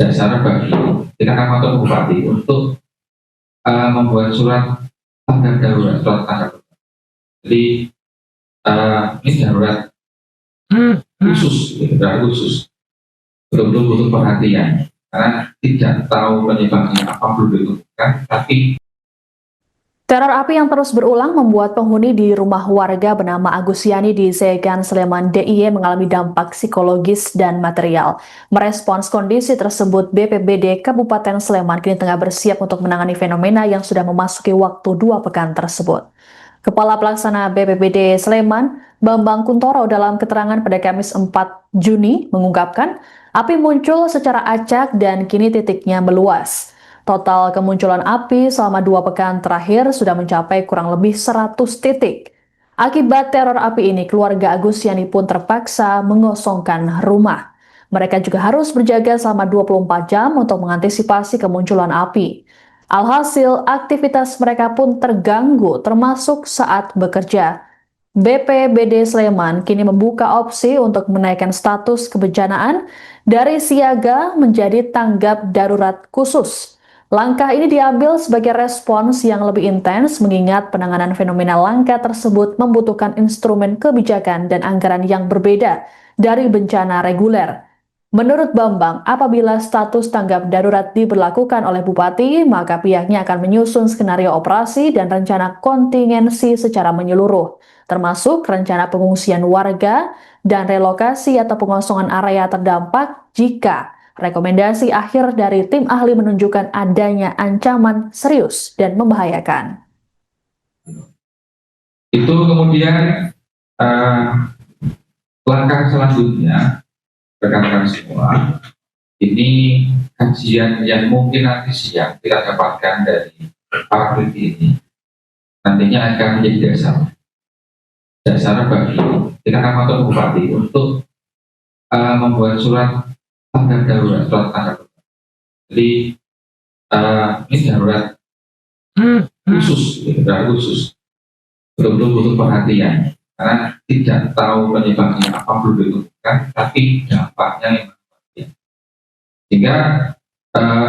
dasar bagi tingkat kantor bupati untuk membuat surat tanggap darurat, surat tanggap darurat. Jadi ini darurat khusus, darurat khusus, betul-betul butuh perhatian karena tidak tahu penyebabnya apa belum ditentukan, tapi teror api yang terus berulang membuat penghuni di rumah warga bernama Agus Yani di Zegan, Sleman, DIY mengalami dampak psikologis dan material. Merespons kondisi tersebut, BPBD Kabupaten Sleman kini tengah bersiap untuk menangani fenomena yang sudah memasuki waktu 2 pekan tersebut. Kepala Pelaksana BPBD Sleman, Bambang Kuntoro, dalam keterangan pada Kamis 4 Juni mengungkapkan, api muncul secara acak dan kini titiknya meluas. Total kemunculan api selama 2 pekan terakhir sudah mencapai kurang lebih 100 titik. Akibat teror api ini, keluarga Agus Yani pun terpaksa mengosongkan rumah. Mereka juga harus berjaga selama 24 jam untuk mengantisipasi kemunculan api. Alhasil, aktivitas mereka pun terganggu, termasuk saat bekerja. BPBD Sleman kini membuka opsi untuk menaikkan status kebencanaan dari siaga menjadi tanggap darurat khusus. Langkah ini diambil sebagai respons yang lebih intens mengingat penanganan fenomena langka tersebut membutuhkan instrumen kebijakan dan anggaran yang berbeda dari bencana reguler. Menurut Bambang, apabila status tanggap darurat diberlakukan oleh Bupati, maka pihaknya akan menyusun skenario operasi dan rencana kontingensi secara menyeluruh, termasuk rencana pengungsian warga dan relokasi atau pengosongan area terdampak jika rekomendasi akhir dari tim ahli menunjukkan adanya ancaman serius dan membahayakan. itu kemudian langkah selanjutnya rekan-rekan semua, ini kajian yang mungkin nanti siang kita dapatkan dari para peneliti ini nantinya akan menjadi dasar bagi tingkat kantor bupati untuk membuat surat tanggap darurat, surat tanggap darurat. Jadi ini darurat khusus, darurat khusus, betul-betul butuh perhatian karena tidak tahu penyebabnya apa belum ditentukan, tapi dampaknya yang berbahaya. Sehingga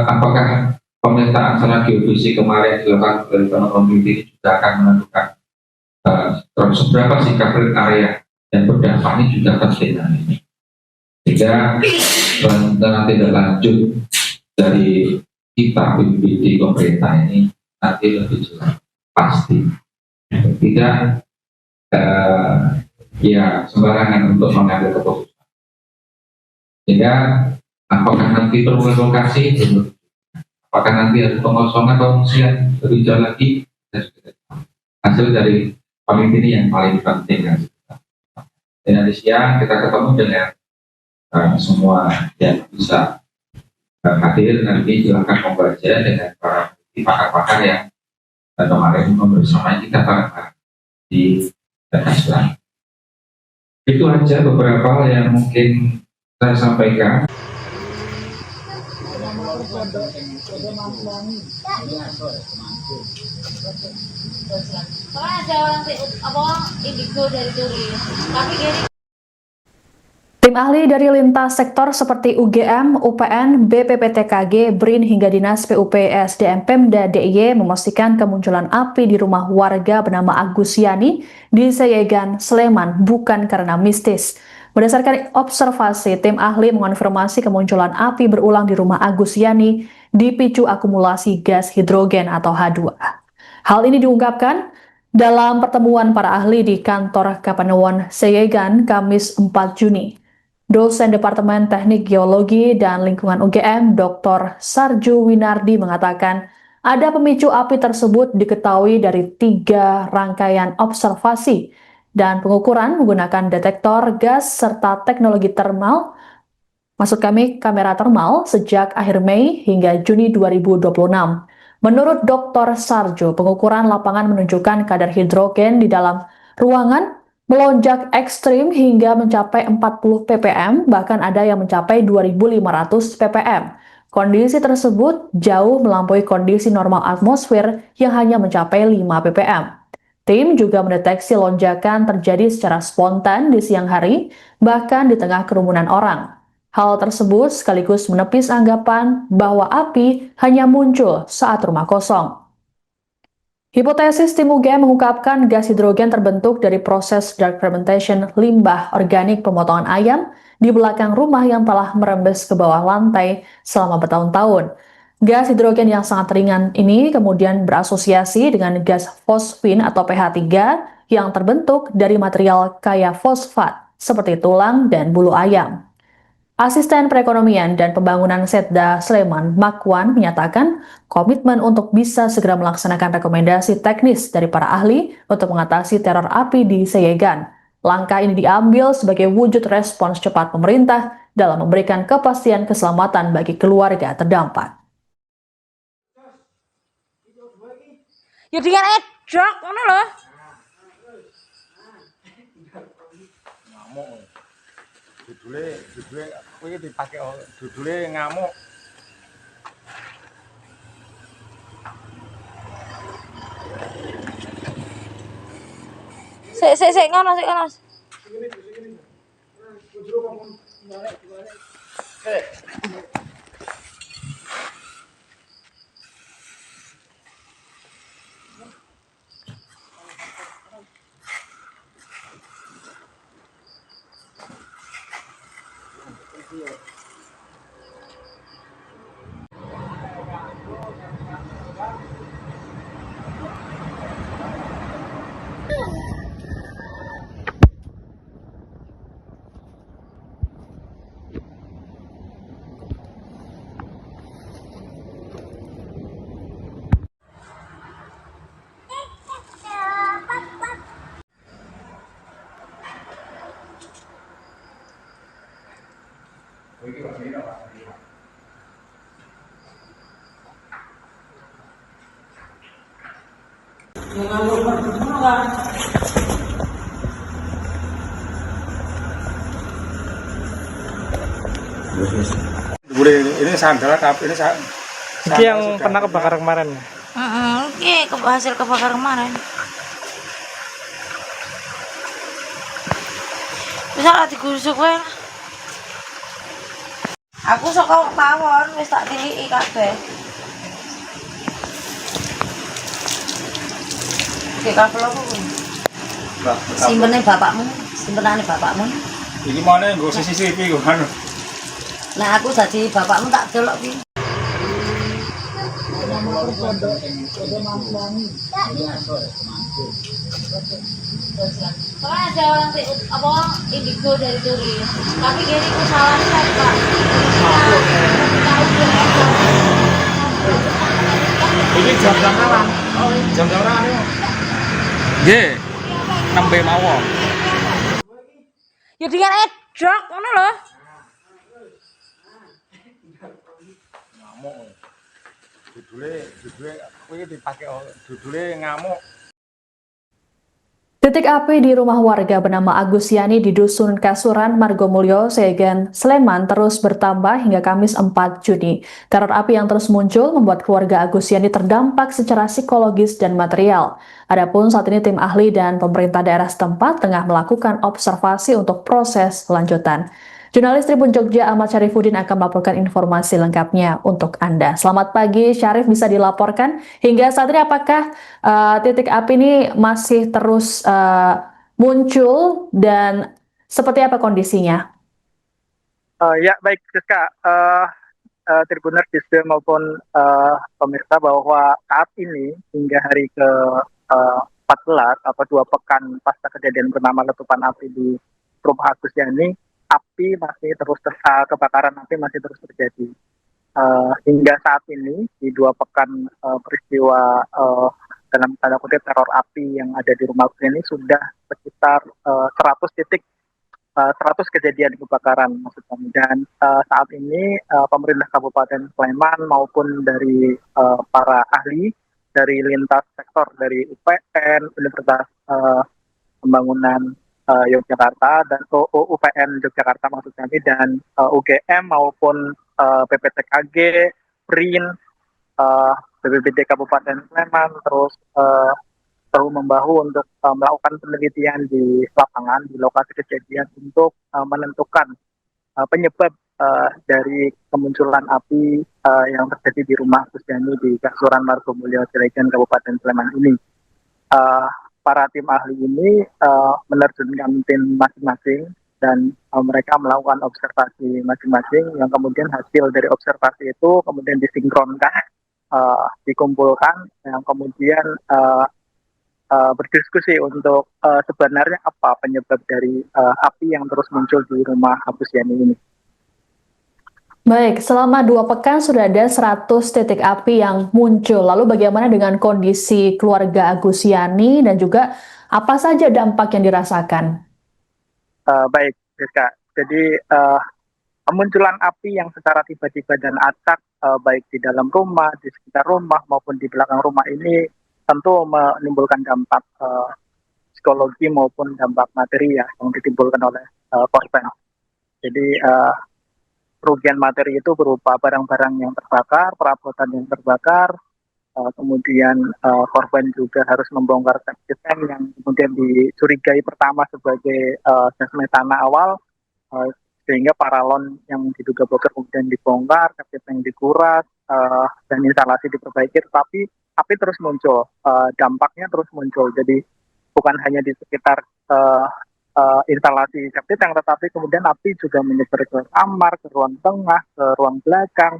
apakah pemetaan secara geofisik kemarin dilakukan oleh teman-teman ini juga akan menentukan seberapa sih coverage area dan berdampak ini juga penting ini. Sehingga rencana tidak lanjut dari kita BPBD pemerintah ini nanti lebih jelas pasti, tidak ya sembarangan untuk mengambil keputusan. Sehingga apakah nanti perlu relokasi, apakah nanti ada pengosongan pengungsian lebih jauh lagi, hasil dari pemimpin yang paling penting. Dan nanti siang kita ketemu dengan semua yang bisa hadir, nanti silakan membaca dengan para pakar-pakar yang kemarin bersama kita di Nasdaq. Itu aja beberapa hal yang mungkin saya sampaikan. Ada orang indigo dari turis, tapi Tim ahli dari lintas sektor seperti UGM, UPN, BPPTKG, BRIN hingga Dinas PUP SDM Pemda DIY memastikan kemunculan api di rumah warga bernama Agus Yani di Zegan, Sleman bukan karena mistis. Berdasarkan observasi, tim ahli mengonfirmasi kemunculan api berulang di rumah Agus Yani dipicu akumulasi gas hidrogen atau H2. Hal ini diungkapkan dalam pertemuan para ahli di kantor Kapanewon Zegan Kamis 4 Juni. Dosen Departemen Teknik Geologi dan Lingkungan UGM, Dr. Sarju Winardi mengatakan, ada pemicu api tersebut diketahui dari 3 rangkaian observasi dan pengukuran menggunakan detektor gas serta teknologi termal, maksud kami kamera termal, sejak akhir Mei hingga Juni 2026. Menurut Dr. Sarjo, pengukuran lapangan menunjukkan kadar hidrogen di dalam ruangan melonjak ekstrim hingga mencapai 40 ppm, bahkan ada yang mencapai 2.500 ppm. Kondisi tersebut jauh melampaui kondisi normal atmosfer yang hanya mencapai 5 ppm. Tim juga mendeteksi lonjakan terjadi secara spontan di siang hari, bahkan di tengah kerumunan orang. Hal tersebut sekaligus menepis anggapan bahwa api hanya muncul saat rumah kosong. Hipotesis tim UGM mengungkapkan gas hidrogen terbentuk dari proses dark fermentation limbah organik pemotongan ayam di belakang rumah yang telah merembes ke bawah lantai selama bertahun-tahun. Gas hidrogen yang sangat ringan ini kemudian berasosiasi dengan gas fosfin atau pH3 yang terbentuk dari material kaya fosfat seperti tulang dan bulu ayam. Asisten Perekonomian dan Pembangunan Setda Sleman, Makwan, menyatakan komitmen untuk bisa segera melaksanakan rekomendasi teknis dari para ahli untuk mengatasi teror api di Seyegan. Langkah ini diambil sebagai wujud respons cepat pemerintah dalam memberikan kepastian keselamatan bagi keluarga terdampak. Ya dengan edok, ngono loh. Ngamuk. Dudule kuwi dipake dudule ngamuk. Sik ngono, sik ngono. Dudule ini sandal tapi ini Iki yang pernah kebakar kemarin. Oke, hasil kebakar kemarin. Bisa lah digusuk wae. Aku saka pawon wis tak tiliki kabeh. Oke, kabel apa kuwi? Simpenane bapakmu, simpenane bapakmu. iki mana nggo CCTV ku anu. Nah, aku dadi bapakmu tak delok ki. Soalnya ada orang apa indigo dari turis, tapi dia itu salah Pak. Ini jam-jam kapan? Jam-jam kapan? Nggih. Nembe mawon. Ya dengan edok ngono lho. Ngamuk. Dudule kuwi dipake dudule ngamuk. Titik api di rumah warga bernama Agus Yani di Dusun Kasuran, Margomulyo, Segen, Sleman terus bertambah hingga Kamis 4 Juni. Teror api yang terus muncul membuat keluarga Agus Yani terdampak secara psikologis dan material. Adapun saat ini tim ahli dan pemerintah daerah setempat tengah melakukan observasi untuk proses lanjutan. Jurnalis Tribun Jogja Ahmad Syarifuddin akan melaporkan informasi lengkapnya untuk Anda. Selamat pagi, Syarif, bisa dilaporkan hingga saat ini apakah titik api ini masih terus muncul dan seperti apa kondisinya? Ya baik, Siska. Tribuners maupun pemirsa bahwa saat ini hingga hari ke 14 atau 2 pekan pasca kejadian bernama letupan api di rumah Agus Yani, api masih terus kebakaran api masih terus terjadi. Hingga saat ini di 2 pekan peristiwa dalam tanda kutip teror api yang ada di rumah Agus Yani sudah sekitar 100 titik 100 kejadian kebakaran maksud kami. Dan saat ini pemerintah Kabupaten Sleman maupun dari para ahli dari lintas sektor dari UPN, Universitas Pembangunan Yogyakarta dan UPN Yogyakarta maksud kami, dan UGM maupun PPTKG, BRIN, BPBD Kabupaten Sleman terus bahu-membahu untuk melakukan penelitian di lapangan di lokasi kejadian untuk menentukan penyebab dari kemunculan api yang terjadi di rumah Gus Yani di Kasuran Margomulyo Cilegon Kabupaten Sleman ini. Uh, para tim ahli ini menerjunkan tim masing-masing dan mereka melakukan observasi masing-masing yang kemudian hasil dari observasi itu kemudian disinkronkan, dikumpulkan, yang kemudian berdiskusi untuk sebenarnya apa penyebab dari api yang terus muncul di rumah Gus Yani ini. Baik, selama 2 pekan sudah ada 100 titik api yang muncul. Lalu bagaimana dengan kondisi keluarga Agus Yani dan juga apa saja dampak yang dirasakan? Baik, Rizka. Jadi kemunculan api yang secara tiba-tiba dan acak baik di dalam rumah, di sekitar rumah maupun di belakang rumah ini tentu menimbulkan dampak psikologi maupun dampak materi ya yang ditimbulkan oleh korban. Jadi kerugian materi itu berupa barang-barang yang terbakar, perabotan yang terbakar, kemudian korban juga harus membongkar septic tank yang kemudian dicurigai pertama sebagai gas metana awal, sehingga paralon yang diduga bocor kemudian dibongkar, septic tank dikuras, dan instalasi diperbaiki, tetapi api terus muncul, dampaknya terus muncul. Jadi bukan hanya di sekitar instalasi septic tank, tetapi kemudian api juga menyebar ke kamar, ke ruang tengah, ke ruang belakang,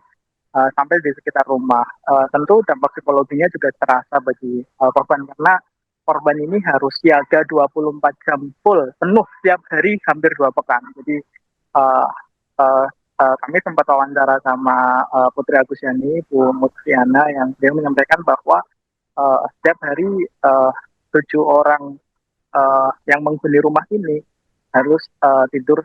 sampai di sekitar rumah. Tentu dampak psikologinya juga terasa bagi korban karena korban ini harus siaga 24 jam full, penuh setiap hari hampir 2 pekan. Jadi kami sempat wawancara sama Putri Agus Yani, Bu Mutfiana, yang dia menyampaikan bahwa setiap hari 7 orang yang menghuni rumah ini harus tidur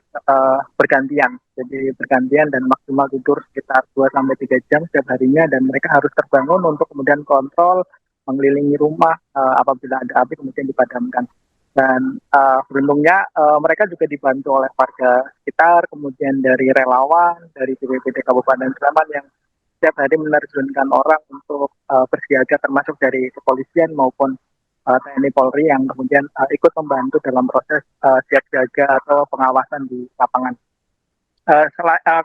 bergantian. Jadi bergantian dan maksimal tidur sekitar 2-3 jam setiap harinya, dan mereka harus terbangun untuk kemudian kontrol, mengelilingi rumah apabila ada api kemudian dipadamkan. Dan beruntungnya mereka juga dibantu oleh warga sekitar, kemudian dari relawan, dari BPBD Kabupaten Sleman yang setiap hari menerjunkan orang untuk bersiaga, termasuk dari kepolisian maupun TNI Polri yang kemudian ikut membantu dalam proses siaga atau pengawasan di lapangan.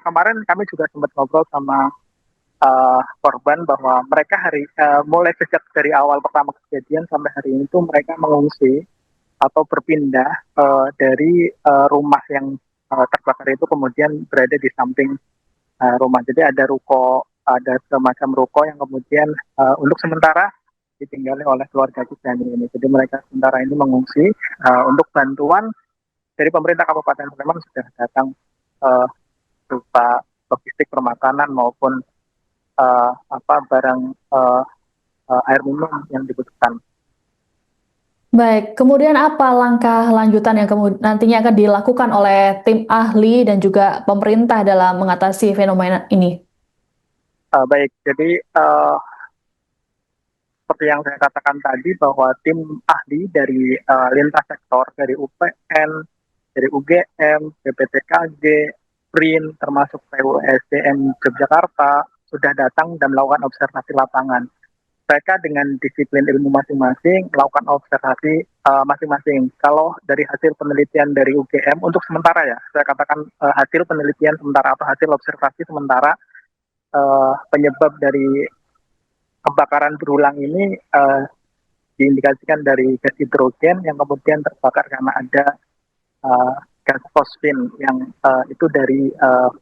Kemarin kami juga sempat ngobrol sama korban bahwa mereka mulai sejak dari awal pertama kejadian sampai hari ini tuh mereka mengungsi atau berpindah dari rumah yang terbakar itu kemudian berada di samping rumah. Jadi ada ruko, ada semacam ruko yang kemudian untuk sementara ditinggali oleh keluarga Gus Yani ini. Jadi mereka sementara ini mengungsi. Untuk bantuan dari pemerintah Kabupaten Sleman sudah datang berupa logistik permakanan maupun barang air minum yang dibutuhkan. Baik, kemudian apa langkah lanjutan yang nantinya akan dilakukan oleh tim ahli dan juga pemerintah dalam mengatasi fenomena ini? Baik, jadi seperti yang saya katakan tadi bahwa tim ahli dari lintas sektor, dari UPN, dari UGM, BPTKG, BRIN, termasuk PUSDM Yogyakarta sudah datang dan melakukan observasi lapangan. Mereka dengan disiplin ilmu masing-masing melakukan observasi masing-masing. Kalau dari hasil penelitian dari UGM untuk sementara ya, saya katakan hasil penelitian sementara atau hasil observasi sementara penyebab dari kebakaran berulang ini diindikasikan dari gas hidrogen yang kemudian terbakar karena ada gas fosfin yang itu dari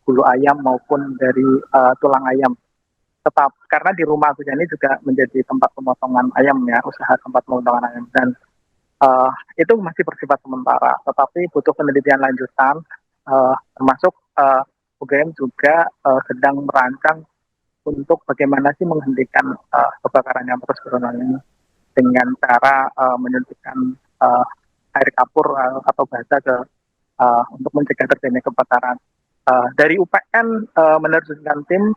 bulu ayam maupun dari tulang ayam. Tetap karena di rumah Gus Yani juga menjadi tempat pemotongan ayam ya, usaha tempat pemotongan ayam, dan itu masih bersifat sementara. Tetapi butuh penelitian lanjutan, termasuk UGM juga sedang merancang untuk bagaimana sih menghentikan kebakaran yang terus berulang ini dengan cara menyuntikkan air kapur atau basa untuk mencegah terjadinya kebakaran. Dari UPN menerjunkan tim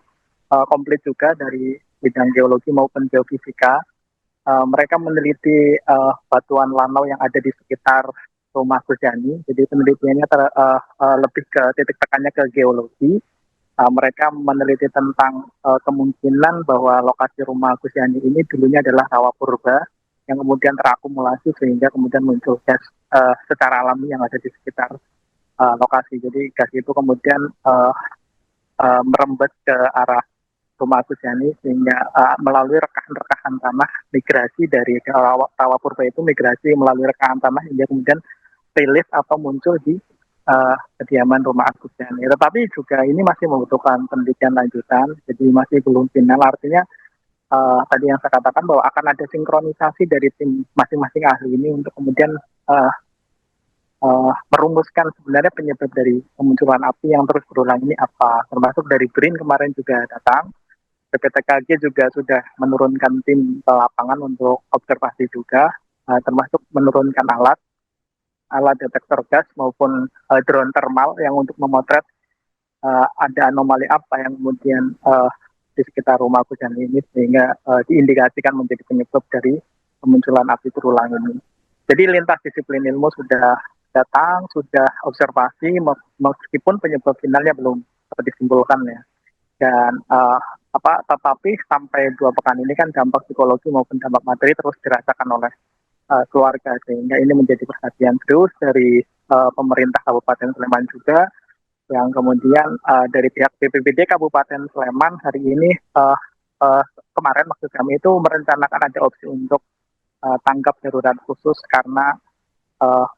komplit juga dari bidang geologi maupun geofisika. Mereka meneliti batuan lanau yang ada di sekitar rumah Gus Yani. Jadi penelitiannya lebih ke titik tekannya ke geologi. Mereka meneliti tentang kemungkinan bahwa lokasi rumah Gus Yani ini dulunya adalah rawa purba yang kemudian terakumulasi sehingga kemudian muncul gas secara alami yang ada di sekitar lokasi. Jadi gas itu kemudian merembet ke arah rumah Agus Yani, sehingga melalui rekahan-rekahan tanah migrasi dari rawa purba itu, migrasi melalui rekahan tanah hingga kemudian rilis atau muncul di kediaman rumah Agus Yani. Tetapi juga ini masih membutuhkan penelitian lanjutan, jadi masih belum final. Artinya tadi yang saya katakan bahwa akan ada sinkronisasi dari tim masing-masing ahli ini untuk kemudian merumuskan sebenarnya penyebab dari kemunculan api yang terus berulang ini apa. Termasuk dari BRIN kemarin juga datang, PPTKG juga sudah menurunkan tim ke lapangan untuk observasi juga, termasuk menurunkan alat detektor gas maupun drone thermal yang untuk memotret ada anomali apa yang kemudian di sekitar rumah Agus Yani ini, sehingga diindikasikan menjadi penyebab dari kemunculan api berulang ini. Jadi lintas disiplin ilmu sudah datang, sudah observasi, meskipun penyebab finalnya belum dapat disimpulkan ya. Dan tetapi sampai 2 pekan ini kan dampak psikologi maupun dampak materi terus dirasakan oleh keluarga, sehingga ini menjadi perhatian serius dari pemerintah Kabupaten Sleman juga, yang kemudian dari pihak BPBD Kabupaten Sleman hari ini kemarin maksud kami itu merencanakan ada opsi untuk tanggap darurat khusus karena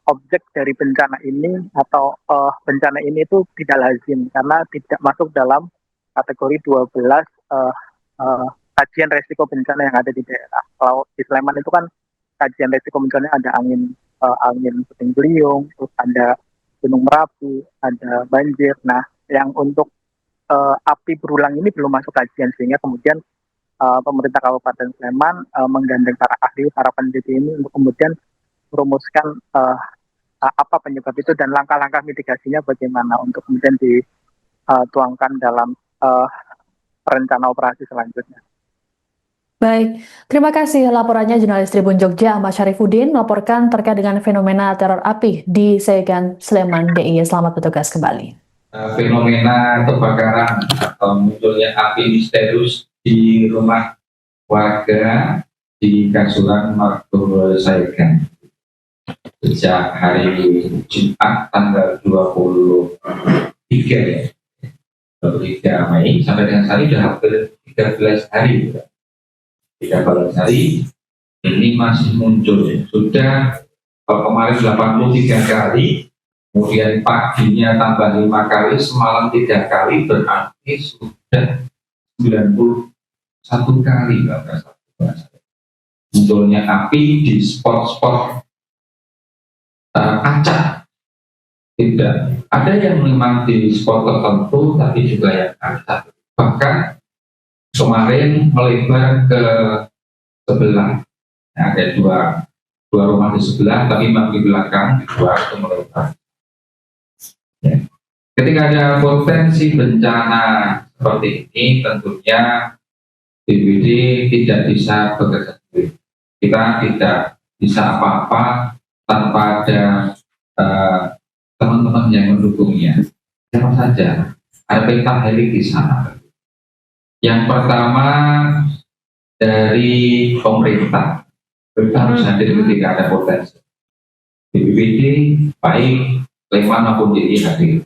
objek dari bencana ini atau bencana ini itu tidak lazim karena tidak masuk dalam kategori 12 kajian resiko bencana yang ada di daerah. Kalau di Sleman itu kan kajian resiko bencana ada angin puting beliung, terus ada Gunung Merapi, ada banjir. Nah, yang untuk api berulang ini belum masuk kajian, sehingga kemudian pemerintah Kabupaten Sleman menggandeng para ahli, para peneliti ini untuk kemudian merumuskan apa penyebab itu dan langkah-langkah mitigasinya bagaimana untuk kemudian dituangkan dalam rencana operasi selanjutnya. Baik, terima kasih laporannya jurnalis Tribun Jogja Ahmad Syarifuddin melaporkan terkait dengan fenomena teror api di Segan, Sleman, DIY. Selamat bertugas kembali. Fenomena kebakaran atau munculnya api misterius di rumah warga di Kasuran Margo Segan sejak hari Jumat tanggal 23 ya, 23 Mei sampai dengan hari sudah hampir 13 hari. 13 hari ini masih muncul, sudah kemarin 83 kali, kemudian paginya tambah 5 kali, semalam 3 kali, berarti sudah 91 kali munculnya api di spot-spot acak. Tidak ada yang memang di spot tertentu, tapi juga yang acak. Bahkan kemarin melebar ke sebelah, ada dua rumah di sebelah, tapi memang di belakang di luar itu melebar. Ya. Ketika ada potensi bencana seperti ini, tentunya BPBD tidak bisa bekerja sendiri. Kita tidak bisa apa-apa tanpa ada teman-teman yang mendukungnya. Siapa saja, ada peta heli di sana. Yang pertama dari pemerintah, kita harus hadir ketika ada potensi. BPBD baik Sleman maupun DIY hadir.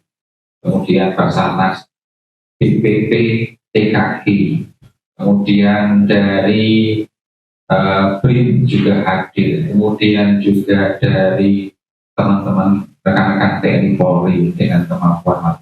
Kemudian Basarnas, BPP, TKG, kemudian dari BRIN juga hadir, kemudian juga dari teman-teman rekan-rekan TNI Polri dengan kemampuan